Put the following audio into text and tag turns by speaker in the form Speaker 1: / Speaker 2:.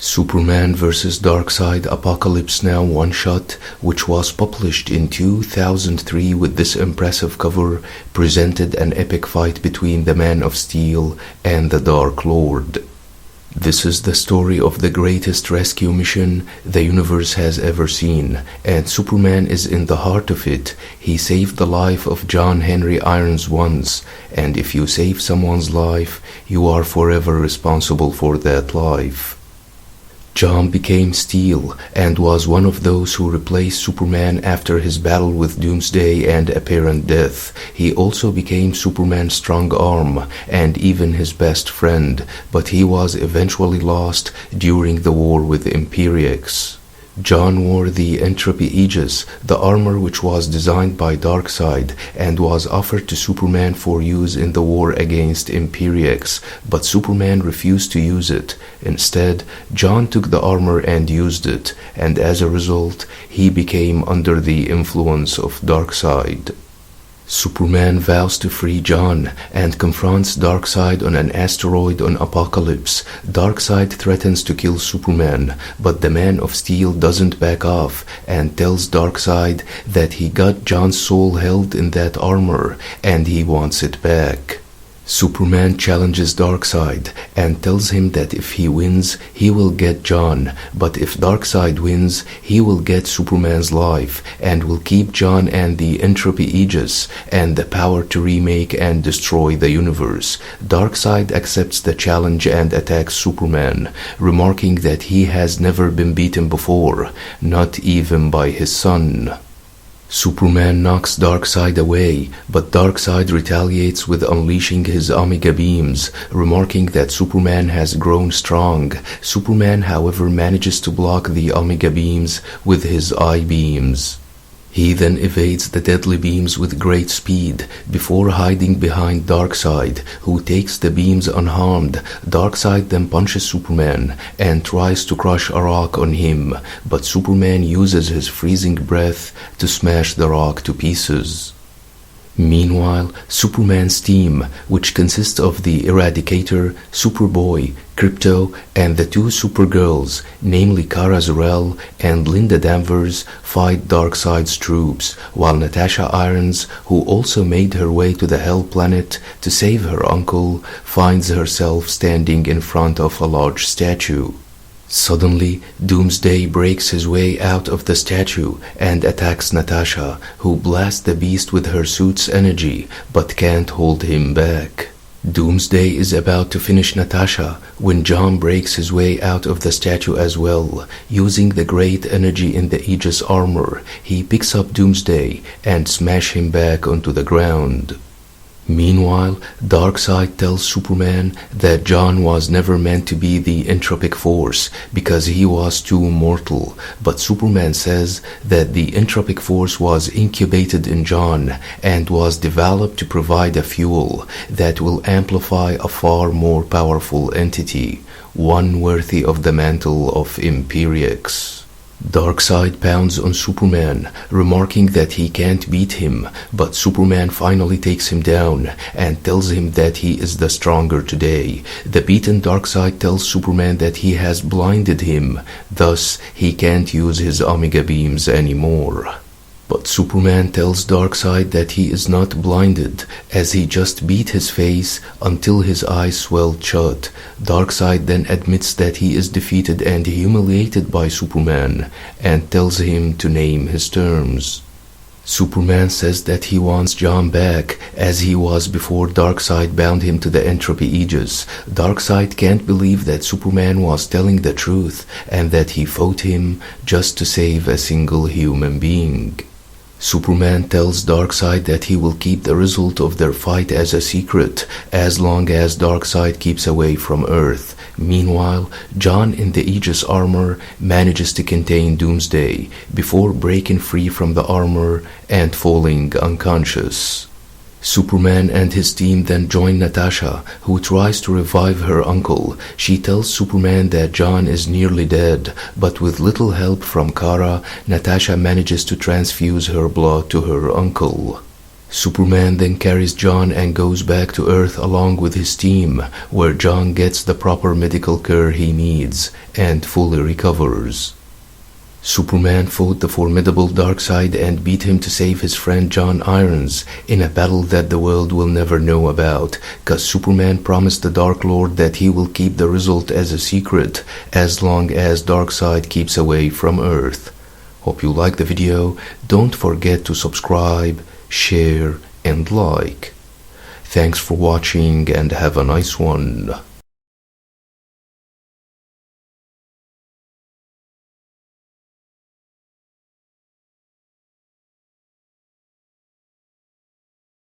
Speaker 1: Superman vs. Darkseid Apocalypse Now one-shot, which was published in 2003 with this impressive cover, presented an epic fight between the Man of Steel and the Dark Lord. This is the story of the greatest rescue mission the universe has ever seen, and Superman is in the heart of it. He saved the life of John Henry Irons once, and if you save someone's life, you are forever responsible for that life. John became Steel and was one of those who replaced Superman after his battle with Doomsday and apparent death. He also became Superman's strong arm and even his best friend, but he was eventually lost during the war with Imperiex. John wore the Entropy Aegis, the armor which was designed by Darkseid and was offered to Superman for use in the war against Imperiex, but Superman refused to use it. Instead, John took the armor and used it, and as a result, he became under the influence of Darkseid. Superman vows to free John and confronts Darkseid on an asteroid on Apocalypse. Darkseid threatens to kill Superman, but the Man of Steel doesn't back off and tells Darkseid that he got John's soul held in that armor and he wants it back. Superman challenges Darkseid and tells him that if he wins, he will get John, but if Darkseid wins, he will get Superman's life and will keep John and the Entropy Aegis and the power to remake and destroy the universe. Darkseid accepts the challenge and attacks Superman, remarking that he has never been beaten before, not even by his son. Superman knocks Darkseid away, but Darkseid retaliates with unleashing his Omega beams, remarking that Superman has grown strong. Superman, however, manages to block the Omega beams with his eye beams. He then evades the deadly beams with great speed, before hiding behind Darkseid, who takes the beams unharmed. Darkseid then punches Superman and tries to crush a rock on him, but Superman uses his freezing breath to smash the rock to pieces. Meanwhile, Superman's team, which consists of the Eradicator, Superboy, Krypto, and the two Supergirls, namely Kara Zor-El and Linda Danvers, fight Darkseid's troops, while Natasha Irons, who also made her way to the Hell Planet to save her uncle, finds herself standing in front of a large statue. Suddenly, Doomsday breaks his way out of the statue and attacks Natasha, who blasts the beast with her suit's energy, but can't hold him back. Doomsday is about to finish Natasha when John breaks his way out of the statue as well. Using the great energy in the Aegis armor, he picks up Doomsday and smashes him back onto the ground. Meanwhile, Darkseid tells Superman that John was never meant to be the entropic force because he was too mortal, but Superman says that the entropic force was incubated in John and was developed to provide a fuel that will amplify a far more powerful entity, one worthy of the mantle of Imperiex. Darkseid pounds on Superman, remarking that he can't beat him, but Superman finally takes him down and tells him that he is the stronger today. The beaten Darkseid tells Superman that he has blinded him, thus he can't use his Omega beams anymore. But Superman tells Darkseid that he is not blinded, as he just beat his face until his eyes swelled shut. Darkseid then admits that he is defeated and humiliated by Superman, and tells him to name his terms. Superman says that he wants John back, as he was before Darkseid bound him to the Entropy Aegis. Darkseid can't believe that Superman was telling the truth, and that he fought him just to save a single human being. Superman tells Darkseid that he will keep the result of their fight as a secret, as long as Darkseid keeps away from Earth. Meanwhile, John in the Aegis armor manages to contain Doomsday, before breaking free from the armor and falling unconscious. Superman and his team then join Natasha, who tries to revive her uncle. She tells Superman that John is nearly dead, but with little help from Kara, Natasha manages to transfuse her blood to her uncle. Superman then carries John and goes back to Earth along with his team, where John gets the proper medical care he needs and fully recovers. Superman fought the formidable Darkseid and beat him to save his friend John Irons in a battle that the world will never know about, cause Superman promised the Dark Lord that he will keep the result as a secret as long as Darkseid keeps away from Earth. Hope you liked the video. Don't forget to subscribe, share, and like. Thanks for watching and have a nice one.